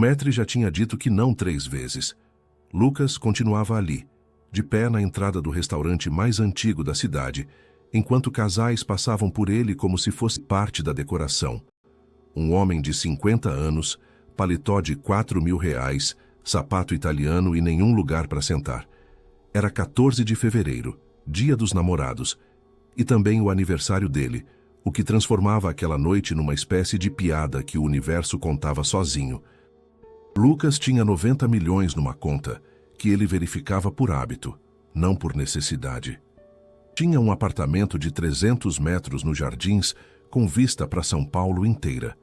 maître já tinha dito que não 3 vezes. Lucas continuava ali, de pé na entrada do restaurante mais antigo da cidade, enquanto casais passavam por ele como se fosse parte da decoração. Um homem de 50 anos, paletó de R$ 4.000, sapato italiano e nenhum lugar para sentar. Era 14 de fevereiro, dia dos namorados, e também o aniversário dele, o que transformava aquela noite numa espécie de piada que o universo contava sozinho. Lucas tinha 90 milhões numa conta, que ele verificava por hábito, não por necessidade. Tinha um apartamento de 300 metros nos Jardins, com vista para São Paulo inteira.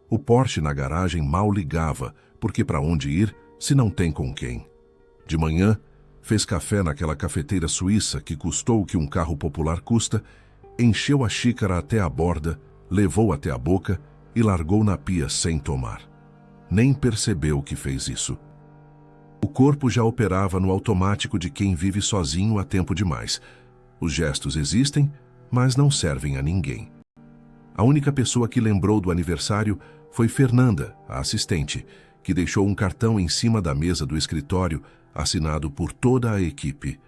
O Porsche na garagem mal ligava, porque para onde ir se não tem com quem? De manhã, fez café naquela cafeteira suíça que custou o que um carro popular custa, encheu a xícara até a borda, levou até a boca e largou na pia sem tomar. Nem percebeu que fez isso. O corpo já operava no automático de quem vive sozinho há tempo demais. Os gestos existem, mas não servem a ninguém. A única pessoa que lembrou do aniversário foi Fernanda, a assistente, que deixou um cartão em cima da mesa do escritório, assinado por toda a equipe.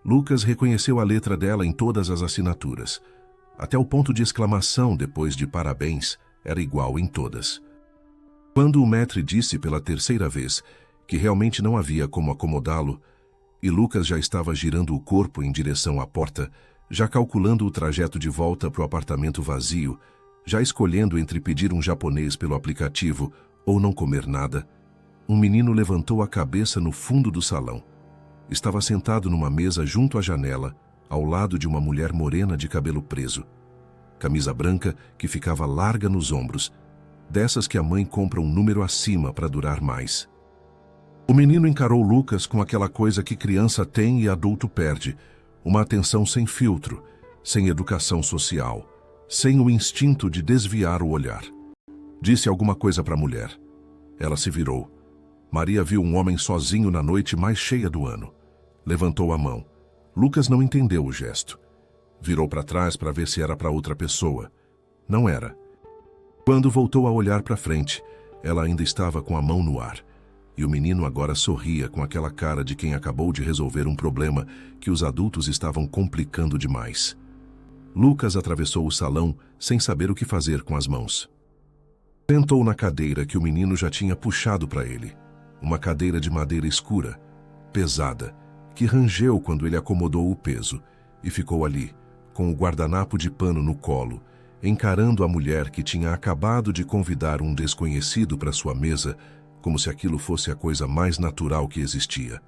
Lucas reconheceu a letra dela em todas as assinaturas. Até o ponto de exclamação depois de parabéns era igual em todas. Quando o maître disse pela 3ª vez que realmente não havia como acomodá-lo, e Lucas já estava girando o corpo em direção à porta, já calculando o trajeto de volta para o apartamento vazio, já escolhendo entre pedir um japonês pelo aplicativo ou não comer nada, um menino levantou a cabeça no fundo do salão. Estava sentado numa mesa junto à janela, ao lado de uma mulher morena de cabelo preso. Camisa branca que ficava larga nos ombros, dessas que a mãe compra um número acima para durar mais. O menino encarou Lucas com aquela coisa que criança tem e adulto perde, uma atenção sem filtro, sem educação social, sem o instinto de desviar o olhar. Disse alguma coisa para a mulher. Ela se virou. Maria viu um homem sozinho na noite mais cheia do ano. Levantou a mão. Lucas não entendeu o gesto. Virou para trás para ver se era para outra pessoa. Não era. Quando voltou a olhar para frente, ela ainda estava com a mão no ar. E o menino agora sorria com aquela cara de quem acabou de resolver um problema que os adultos estavam complicando demais. Lucas atravessou o salão sem saber o que fazer com as mãos. Sentou na cadeira que o menino já tinha puxado para ele. Uma cadeira de madeira escura, pesada, que rangeu quando ele acomodou o peso, e ficou ali, com o guardanapo de pano no colo, encarando a mulher que tinha acabado de convidar um desconhecido para sua mesa, como se aquilo fosse a coisa mais natural que existia.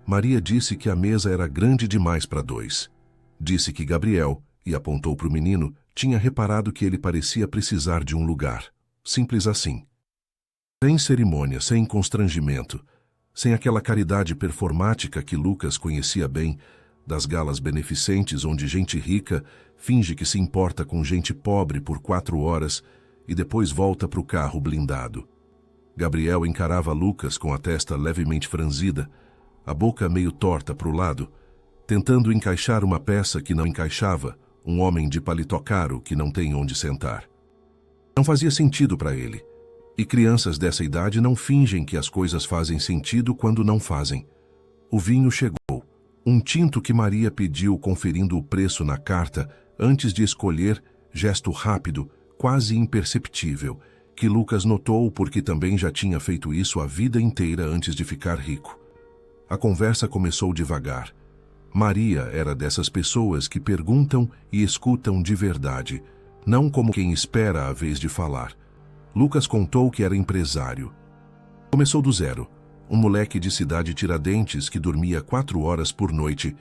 Maria disse que a mesa era grande demais para 2. Disse que Gabriel, e apontou para o menino, tinha reparado que ele parecia precisar de um lugar. Simples assim. Sem cerimônia, sem constrangimento, sem aquela caridade performática que Lucas conhecia bem, das galas beneficentes onde gente rica finge que se importa com gente pobre por 4 horas e depois volta para o carro blindado. Gabriel encarava Lucas com a testa levemente franzida, a boca meio torta para o lado, tentando encaixar uma peça que não encaixava, um homem de paletó caro que não tem onde sentar. Não fazia sentido para ele. E crianças dessa idade não fingem que as coisas fazem sentido quando não fazem. O vinho chegou. Um tinto que Maria pediu conferindo o preço na carta antes de escolher, gesto rápido, quase imperceptível, que Lucas notou porque também já tinha feito isso a vida inteira antes de ficar rico. A conversa começou devagar. Maria era dessas pessoas que perguntam e escutam de verdade, não como quem espera a vez de falar. Lucas contou que era empresário. Começou do zero, um moleque de cidade Tiradentes que dormia 4 horas por noite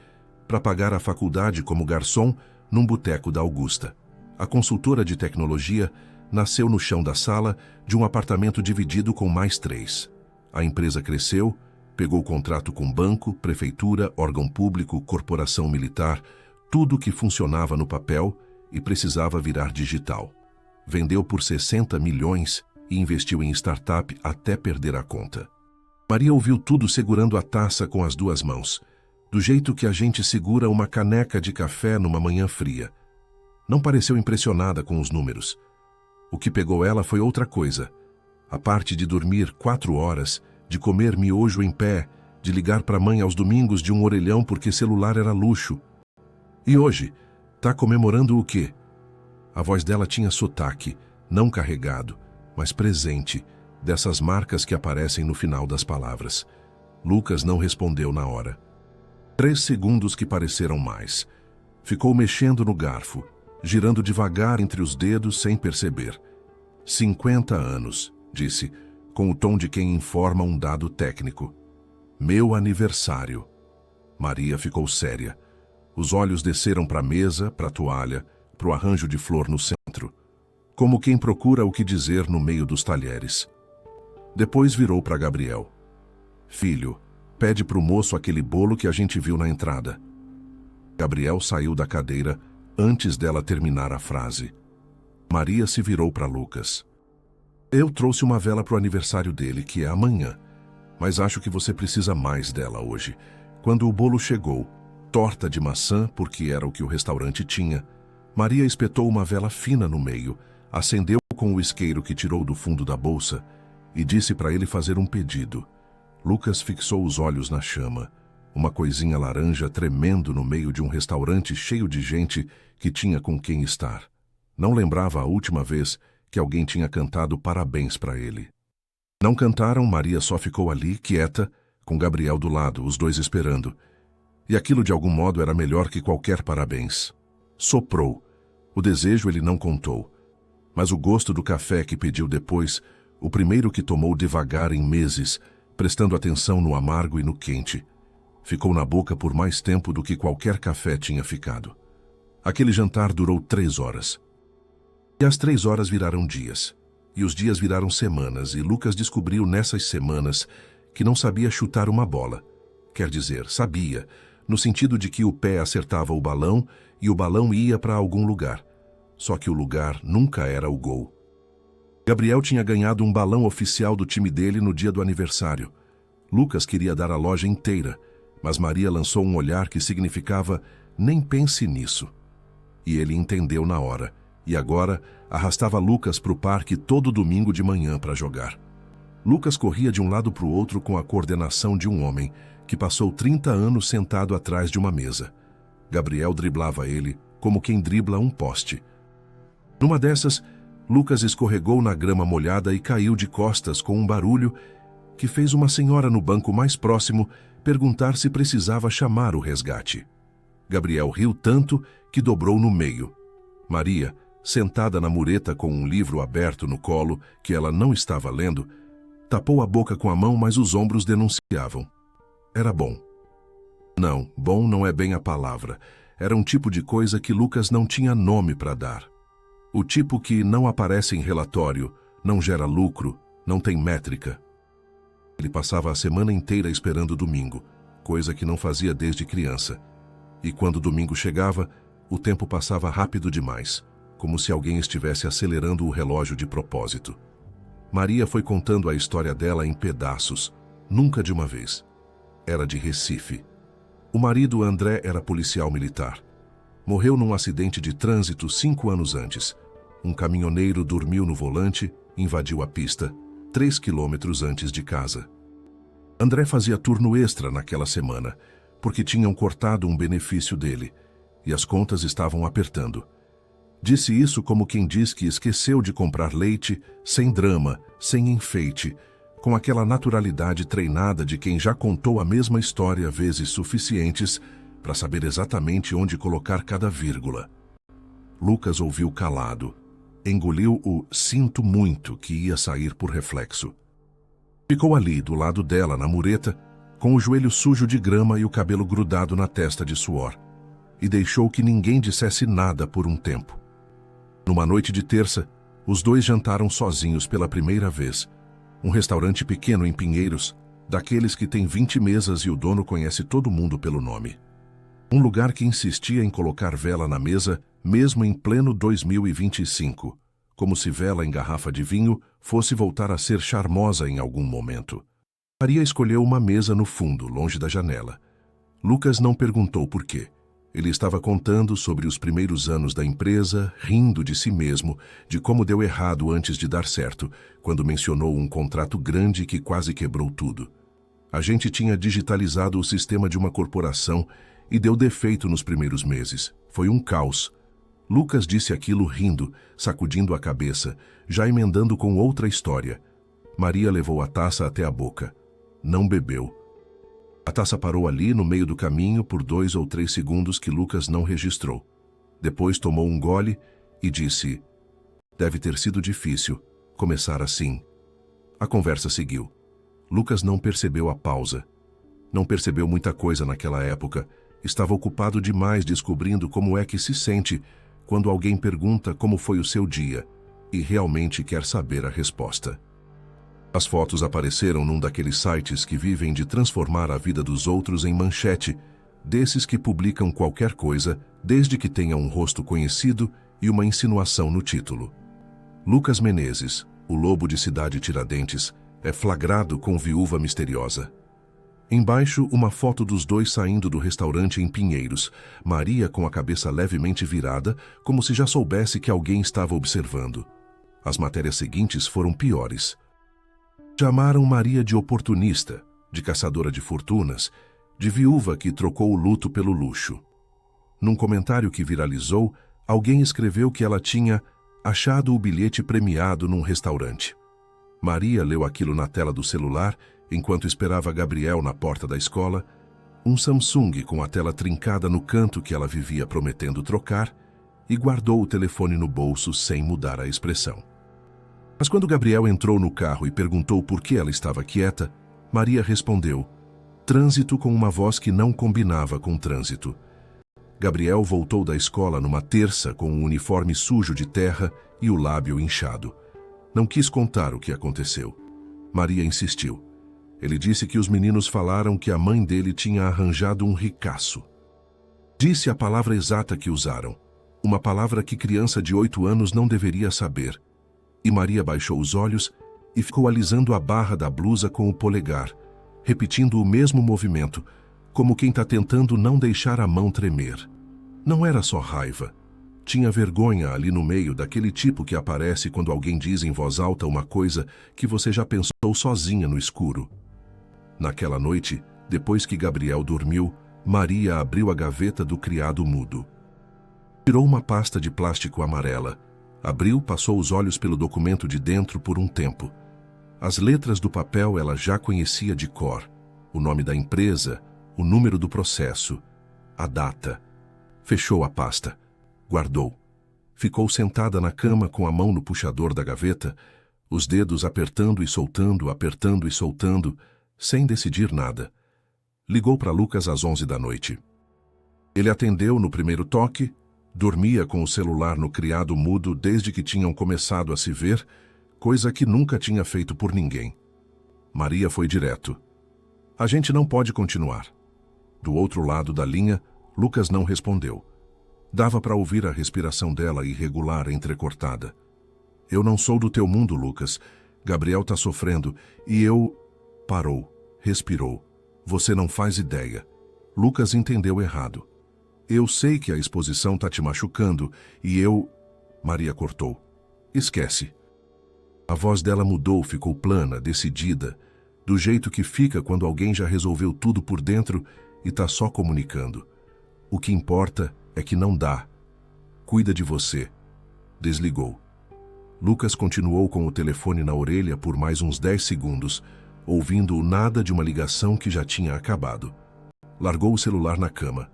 para pagar a faculdade como garçom num boteco da Augusta. A consultora de tecnologia nasceu no chão da sala de um apartamento dividido com mais 3. A empresa cresceu, pegou contrato com banco, prefeitura, órgão público, corporação militar, tudo que funcionava no papel e precisava virar digital. Vendeu por 60 milhões e investiu em startup até perder a conta. Maria ouviu tudo segurando a taça com as 2 mãos, do jeito que a gente segura uma caneca de café numa manhã fria. Não pareceu impressionada com os números. O que pegou ela foi outra coisa. A parte de dormir 4 horas, de comer miojo em pé, de ligar para a mãe aos domingos de um orelhão porque celular era luxo. E hoje, tá comemorando o quê? A voz dela tinha sotaque, não carregado, mas presente, dessas marcas que aparecem no final das palavras. Lucas não respondeu na hora. 3 segundos que pareceram mais. Ficou mexendo no garfo, girando devagar entre os dedos sem perceber. 50 anos, disse, com o tom de quem informa um dado técnico. Meu aniversário. Maria ficou séria. Os olhos desceram para a mesa, para a toalha, para o arranjo de flor no centro. Como quem procura o que dizer no meio dos talheres. Depois virou para Gabriel. Filho, pede para o moço aquele bolo que a gente viu na entrada. Gabriel saiu da cadeira antes dela terminar a frase. Maria se virou para Lucas. Eu trouxe uma vela para o aniversário dele, que é amanhã. Mas acho que você precisa mais dela hoje. Quando o bolo chegou, torta de maçã, porque era o que o restaurante tinha, Maria espetou uma vela fina no meio, acendeu com o isqueiro que tirou do fundo da bolsa e disse para ele fazer um pedido. Lucas fixou os olhos na chama, uma coisinha laranja tremendo no meio de um restaurante cheio de gente que tinha com quem estar. Não lembrava a última vez que alguém tinha cantado parabéns para ele. Não cantaram, Maria só ficou ali, quieta, com Gabriel do lado, os dois esperando. E aquilo de algum modo era melhor que qualquer parabéns. Soprou. O desejo ele não contou. Mas o gosto do café que pediu depois, o primeiro que tomou devagar em meses, prestando atenção no amargo e no quente, ficou na boca por mais tempo do que qualquer café tinha ficado. Aquele jantar durou 3 horas. E as 3 horas viraram dias. E os dias viraram semanas, e Lucas descobriu nessas semanas que não sabia chutar uma bola. Quer dizer, sabia, no sentido de que o pé acertava o balão e o balão ia para algum lugar. Só que o lugar nunca era o gol. Gabriel tinha ganhado um balão oficial do time dele no dia do aniversário. Lucas queria dar a loja inteira, mas Maria lançou um olhar que significava nem pense nisso. E ele entendeu na hora, e agora arrastava Lucas para o parque todo domingo de manhã para jogar. Lucas corria de um lado para o outro com a coordenação de um homem que passou 30 anos sentado atrás de uma mesa. Gabriel driblava ele como quem dribla um poste. Numa dessas, Lucas escorregou na grama molhada e caiu de costas com um barulho que fez uma senhora no banco mais próximo perguntar se precisava chamar o resgate. Gabriel riu tanto que dobrou no meio. Maria, sentada na mureta com um livro aberto no colo que ela não estava lendo, tapou a boca com a mão, mas os ombros denunciavam. Era bom. Não, bom não é bem a palavra. Era um tipo de coisa que Lucas não tinha nome para dar. O tipo que não aparece em relatório, não gera lucro, não tem métrica. Ele passava a semana inteira esperando o domingo, coisa que não fazia desde criança. E quando o domingo chegava, o tempo passava rápido demais, como se alguém estivesse acelerando o relógio de propósito. Maria foi contando a história dela em pedaços, nunca de uma vez. Era de Recife. O marido André era policial militar. Morreu num acidente de trânsito 5 anos antes. Um caminhoneiro dormiu no volante, invadiu a pista, 3 quilômetros antes de casa. André fazia turno extra naquela semana, porque tinham cortado um benefício dele, e as contas estavam apertando. Disse isso como quem diz que esqueceu de comprar leite, sem drama, sem enfeite, com aquela naturalidade treinada de quem já contou a mesma história vezes suficientes para saber exatamente onde colocar cada vírgula. Lucas ouviu calado. Engoliu o "sinto muito" que ia sair por reflexo. Ficou ali, do lado dela, na mureta, com o joelho sujo de grama e o cabelo grudado na testa de suor, e deixou que ninguém dissesse nada por um tempo. Numa noite de terça, os dois jantaram sozinhos pela primeira vez. Um restaurante pequeno em Pinheiros, daqueles que tem 20 mesas e o dono conhece todo mundo pelo nome. Um lugar que insistia em colocar vela na mesa, mesmo em pleno 2025, como se vela em garrafa de vinho fosse voltar a ser charmosa em algum momento. Maria escolheu uma mesa no fundo, longe da janela. Lucas não perguntou por quê. Ele estava contando sobre os primeiros anos da empresa, rindo de si mesmo, de como deu errado antes de dar certo, quando mencionou um contrato grande que quase quebrou tudo. A gente tinha digitalizado o sistema de uma corporação e deu defeito nos primeiros meses. Foi um caos. Lucas disse aquilo rindo, sacudindo a cabeça, já emendando com outra história. Maria levou a taça até a boca. Não bebeu. A taça parou ali no meio do caminho por 2 ou 3 segundos que Lucas não registrou. Depois tomou um gole e disse: "Deve ter sido difícil começar assim." A conversa seguiu. Lucas não percebeu a pausa. Não percebeu muita coisa naquela época. Estava ocupado demais descobrindo como é que se sente quando alguém pergunta como foi o seu dia e realmente quer saber a resposta. As fotos apareceram num daqueles sites que vivem de transformar a vida dos outros em manchete, desses que publicam qualquer coisa, desde que tenha um rosto conhecido e uma insinuação no título. Lucas Menezes, o lobo de Cidade Tiradentes, é flagrado com viúva misteriosa. Embaixo, uma foto dos dois saindo do restaurante em Pinheiros, Maria com a cabeça levemente virada, como se já soubesse que alguém estava observando. As matérias seguintes foram piores. Chamaram Maria de oportunista, de caçadora de fortunas, de viúva que trocou o luto pelo luxo. Num comentário que viralizou, alguém escreveu que ela tinha achado o bilhete premiado num restaurante. Maria leu aquilo na tela do celular enquanto esperava Gabriel na porta da escola, um Samsung com a tela trincada no canto que ela vivia prometendo trocar, e guardou o telefone no bolso sem mudar a expressão. Mas quando Gabriel entrou no carro e perguntou por que ela estava quieta, Maria respondeu: "Trânsito", com uma voz que não combinava com trânsito. Gabriel voltou da escola numa terça com um uniforme sujo de terra e o lábio inchado. Não quis contar o que aconteceu. Maria insistiu. Ele disse que os meninos falaram que a mãe dele tinha arranjado um ricaço. Disse a palavra exata que usaram, uma palavra que criança de 8 anos não deveria saber. E Maria baixou os olhos e ficou alisando a barra da blusa com o polegar, repetindo o mesmo movimento, como quem está tentando não deixar a mão tremer. Não era só raiva. Tinha vergonha ali no meio, daquele tipo que aparece quando alguém diz em voz alta uma coisa que você já pensou sozinha no escuro. Naquela noite, depois que Gabriel dormiu, Maria abriu a gaveta do criado mudo. Tirou uma pasta de plástico amarela. Abriu, passou os olhos pelo documento de dentro por um tempo. As letras do papel ela já conhecia de cor. O nome da empresa, o número do processo, a data. Fechou a pasta. Guardou. Ficou sentada na cama com a mão no puxador da gaveta, os dedos apertando e soltando, sem decidir nada. Ligou para Lucas às 11 da noite. Ele atendeu no primeiro toque. Dormia com o celular no criado mudo desde que tinham começado a se ver, coisa que nunca tinha feito por ninguém. Maria foi direto. "A gente não pode continuar." Do outro lado da linha, Lucas não respondeu. Dava para ouvir a respiração dela irregular, entrecortada. "Eu não sou do teu mundo, Lucas. Gabriel tá sofrendo e eu..." Parou, respirou. "Você não faz ideia." Lucas entendeu errado. "Eu sei que a exposição tá te machucando e eu..." Maria cortou. "Esquece." A voz dela mudou, ficou plana, decidida, do jeito que fica quando alguém já resolveu tudo por dentro e tá só comunicando. "O que importa é que não dá. Cuida de você." Desligou. Lucas continuou com o telefone na orelha por mais uns 10 segundos, ouvindo o nada de uma ligação que já tinha acabado. Largou o celular na cama.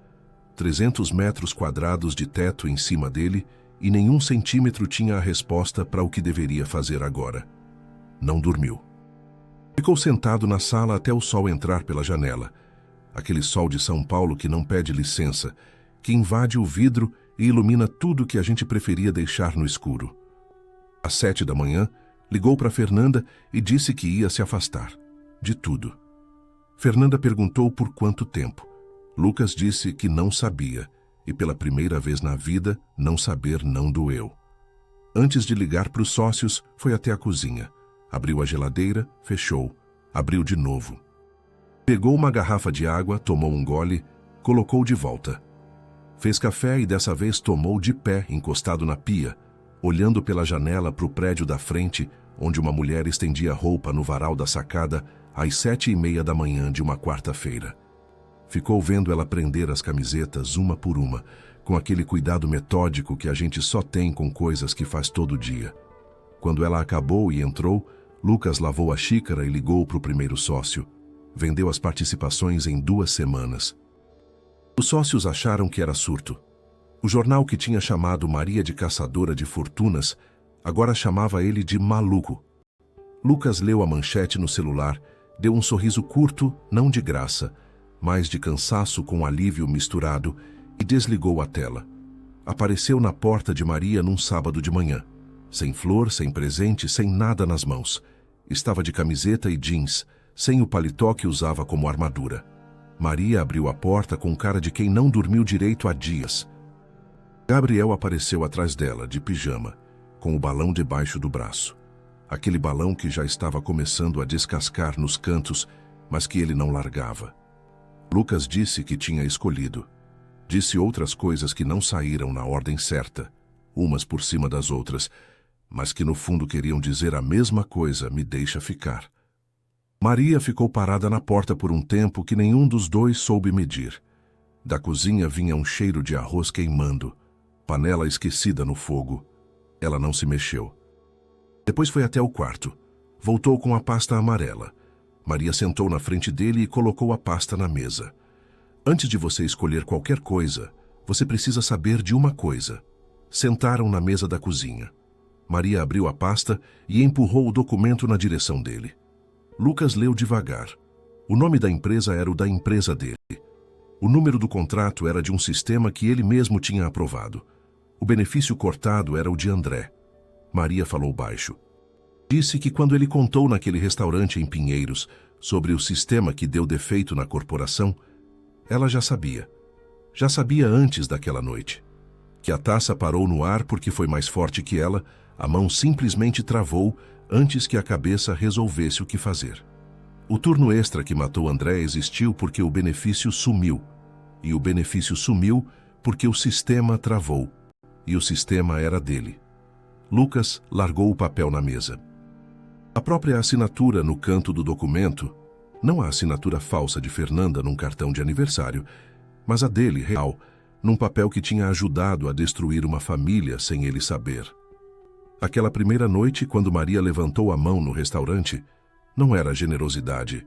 300 metros quadrados de teto em cima dele e nenhum centímetro tinha a resposta para o que deveria fazer agora. Não dormiu. Ficou sentado na sala até o sol entrar pela janela. Aquele sol de São Paulo que não pede licença, que invade o vidro e ilumina tudo que a gente preferia deixar no escuro. Às 7 da manhã, ligou para Fernanda e disse que ia se afastar. De tudo. Fernanda perguntou por quanto tempo. Lucas disse que não sabia, e pela primeira vez na vida, não saber não doeu. Antes de ligar para os sócios, foi até a cozinha. Abriu a geladeira, fechou, abriu de novo. Pegou uma garrafa de água, tomou um gole, colocou de volta. Fez café e dessa vez tomou de pé, encostado na pia, olhando pela janela para o prédio da frente, onde uma mulher estendia roupa no varal da sacada às 7h30 da manhã de uma quarta-feira. Ficou vendo ela prender as camisetas uma por uma, com aquele cuidado metódico que a gente só tem com coisas que faz todo dia. Quando ela acabou e entrou, Lucas lavou a xícara e ligou para o primeiro sócio. Vendeu as participações em 2 semanas. Os sócios acharam que era surto. O jornal que tinha chamado Maria de Caçadora de Fortunas agora chamava ele de maluco. Lucas leu a manchete no celular, deu um sorriso curto, não de graça, mas de cansaço com alívio misturado, e desligou a tela. Apareceu na porta de Maria num sábado de manhã. Sem flor, sem presente, sem nada nas mãos. Estava de camiseta e jeans, sem o paletó que usava como armadura. Maria abriu a porta com cara de quem não dormiu direito há dias. Gabriel apareceu atrás dela, de pijama, com o balão debaixo do braço. Aquele balão que já estava começando a descascar nos cantos, mas que ele não largava. Lucas disse que tinha escolhido. Disse outras coisas que não saíram na ordem certa, umas por cima das outras, mas que no fundo queriam dizer a mesma coisa: me deixa ficar. Maria ficou parada na porta por um tempo que nenhum dos dois soube medir. Da cozinha vinha um cheiro de arroz queimando, panela esquecida no fogo. Ela não se mexeu. Depois foi até o quarto. Voltou com a pasta amarela. Maria sentou na frente dele e colocou a pasta na mesa. Antes de você escolher qualquer coisa, você precisa saber de uma coisa. Sentaram na mesa da cozinha. Maria abriu a pasta e empurrou o documento na direção dele. Lucas leu devagar. O nome da empresa era o da empresa dele. O número do contrato era de um sistema que ele mesmo tinha aprovado. O benefício cortado era o de André. Maria falou baixo. Disse que quando ele contou naquele restaurante em Pinheiros sobre o sistema que deu defeito na corporação, ela já sabia. Já sabia antes daquela noite. Que a taça parou no ar porque foi mais forte que ela, a mão simplesmente travou antes que a cabeça resolvesse o que fazer. O turno extra que matou André existiu porque o benefício sumiu. E o benefício sumiu porque o sistema travou. E o sistema era dele. Lucas largou o papel na mesa. A própria assinatura no canto do documento, não a assinatura falsa de Fernanda num cartão de aniversário, mas a dele, real, num papel que tinha ajudado a destruir uma família sem ele saber. Aquela primeira noite, quando Maria levantou a mão no restaurante, não era generosidade.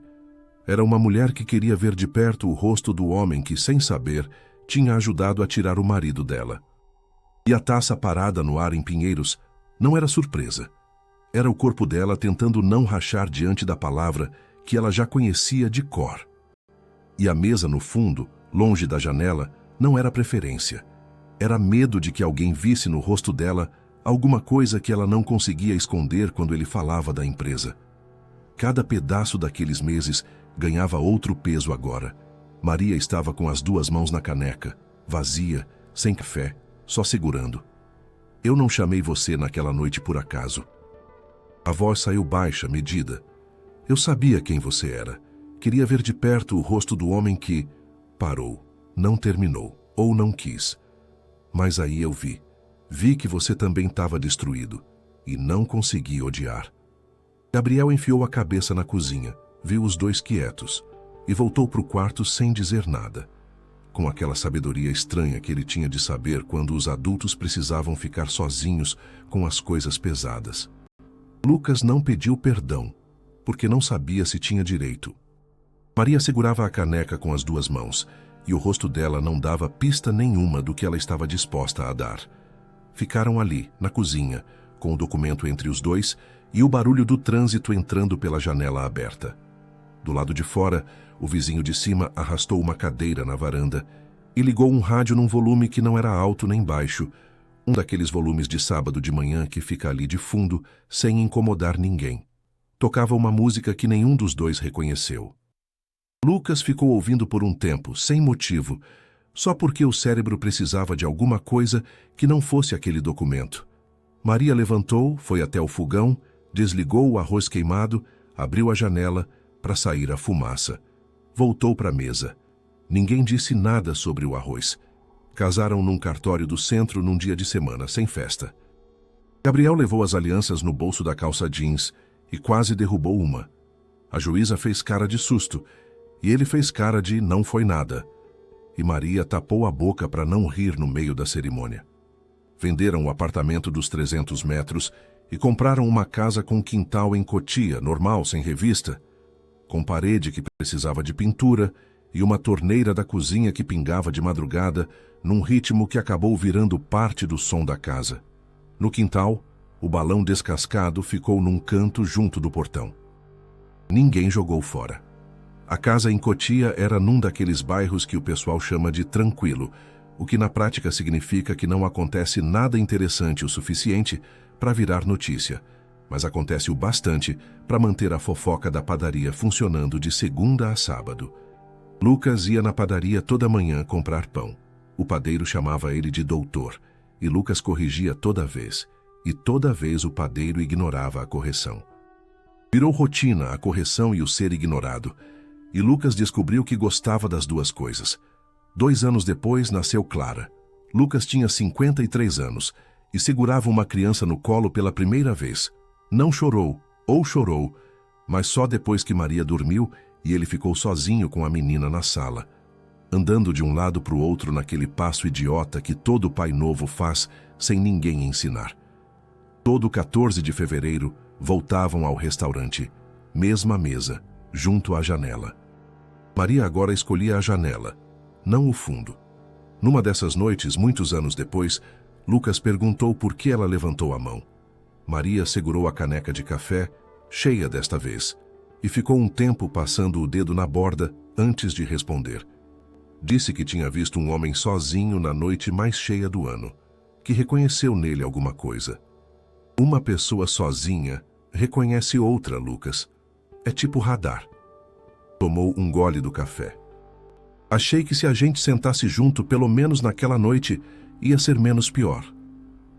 Era uma mulher que queria ver de perto o rosto do homem que, sem saber, tinha ajudado a tirar o marido dela. E a taça parada no ar em Pinheiros não era surpresa. Era o corpo dela tentando não rachar diante da palavra que ela já conhecia de cor. E a mesa no fundo, longe da janela, não era preferência. Era medo de que alguém visse no rosto dela alguma coisa que ela não conseguia esconder quando ele falava da empresa. Cada pedaço daqueles meses ganhava outro peso agora. Maria estava com as 2 mãos na caneca, vazia, sem café, só segurando. Eu não chamei você naquela noite por acaso. A voz saiu baixa, medida. Eu sabia quem você era. Queria ver de perto o rosto do homem que parou, não terminou, ou não quis. Mas aí eu vi. Vi que você também estava destruído, e não consegui odiar. Gabriel enfiou a cabeça na cozinha, viu os dois quietos, e voltou para o quarto sem dizer nada, com aquela sabedoria estranha que ele tinha de saber quando os adultos precisavam ficar sozinhos com as coisas pesadas. Lucas não pediu perdão, porque não sabia se tinha direito. Maria segurava a caneca com as 2 mãos, e o rosto dela não dava pista nenhuma do que ela estava disposta a dar. Ficaram ali, na cozinha, com o documento entre os dois e o barulho do trânsito entrando pela janela aberta. Do lado de fora, o vizinho de cima arrastou uma cadeira na varanda e ligou um rádio num volume que não era alto nem baixo, um daqueles volumes de sábado de manhã que fica ali de fundo, sem incomodar ninguém. Tocava uma música que nenhum dos dois reconheceu. Lucas ficou ouvindo por um tempo, sem motivo, só porque o cérebro precisava de alguma coisa que não fosse aquele documento. Maria levantou, foi até o fogão, desligou o arroz queimado, abriu a janela para sair a fumaça. Voltou para a mesa. Ninguém disse nada sobre o arroz. Casaram num cartório do centro num dia de semana, sem festa. Gabriel levou as alianças no bolso da calça jeans e quase derrubou uma. A juíza fez cara de susto e ele fez cara de não foi nada. E Maria tapou a boca para não rir no meio da cerimônia. Venderam o apartamento dos 300 metros e compraram uma casa com quintal em Cotia, normal, sem revista, com parede que precisava de pintura e uma torneira da cozinha que pingava de madrugada num ritmo que acabou virando parte do som da casa. No quintal, o balão descascado ficou num canto junto do portão. Ninguém jogou fora. A casa em Cotia era num daqueles bairros que o pessoal chama de tranquilo, o que na prática significa que não acontece nada interessante o suficiente para virar notícia, mas acontece o bastante para manter a fofoca da padaria funcionando de segunda a sábado. Lucas ia na padaria toda manhã comprar pão. O padeiro chamava ele de doutor, e Lucas corrigia toda vez, e toda vez o padeiro ignorava a correção. Virou rotina a correção e o ser ignorado, e Lucas descobriu que gostava das duas coisas. 2 anos depois nasceu Clara. Lucas tinha 53 anos e segurava uma criança no colo pela primeira vez. Não chorou, ou chorou, mas só depois que Maria dormiu e ele ficou sozinho com a menina na sala, andando de um lado para o outro naquele passo idiota que todo pai novo faz sem ninguém ensinar. Todo 14 de fevereiro voltavam ao restaurante, mesma mesa, junto à janela. Maria agora escolhia a janela, não o fundo. Numa dessas noites, muitos anos depois, Lucas perguntou por que ela levantou a mão. Maria segurou a caneca de café, cheia desta vez, e ficou um tempo passando o dedo na borda antes de responder. Disse que tinha visto um homem sozinho na noite mais cheia do ano, que reconheceu nele alguma coisa. Uma pessoa sozinha reconhece outra, Lucas. É tipo radar. Tomou um gole do café. Achei que se a gente sentasse junto, pelo menos naquela noite, ia ser menos pior.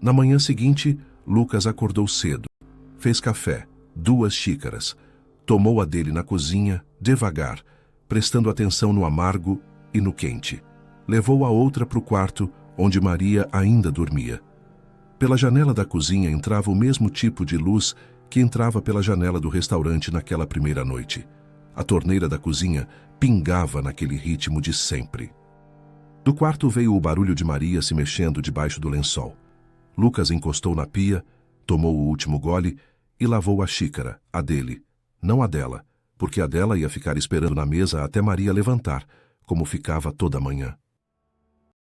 Na manhã seguinte, Lucas acordou cedo. Fez café, 2 xícaras. Tomou a dele na cozinha, devagar, prestando atenção no amargo e no quente. Levou a outra para o quarto, onde Maria ainda dormia. Pela janela da cozinha entrava o mesmo tipo de luz que entrava pela janela do restaurante naquela primeira noite. A torneira da cozinha pingava naquele ritmo de sempre. Do quarto veio o barulho de Maria se mexendo debaixo do lençol. Lucas encostou na pia, tomou o último gole e lavou a xícara, a dele, não a dela, porque a dela ia ficar esperando na mesa até Maria levantar, como ficava toda manhã.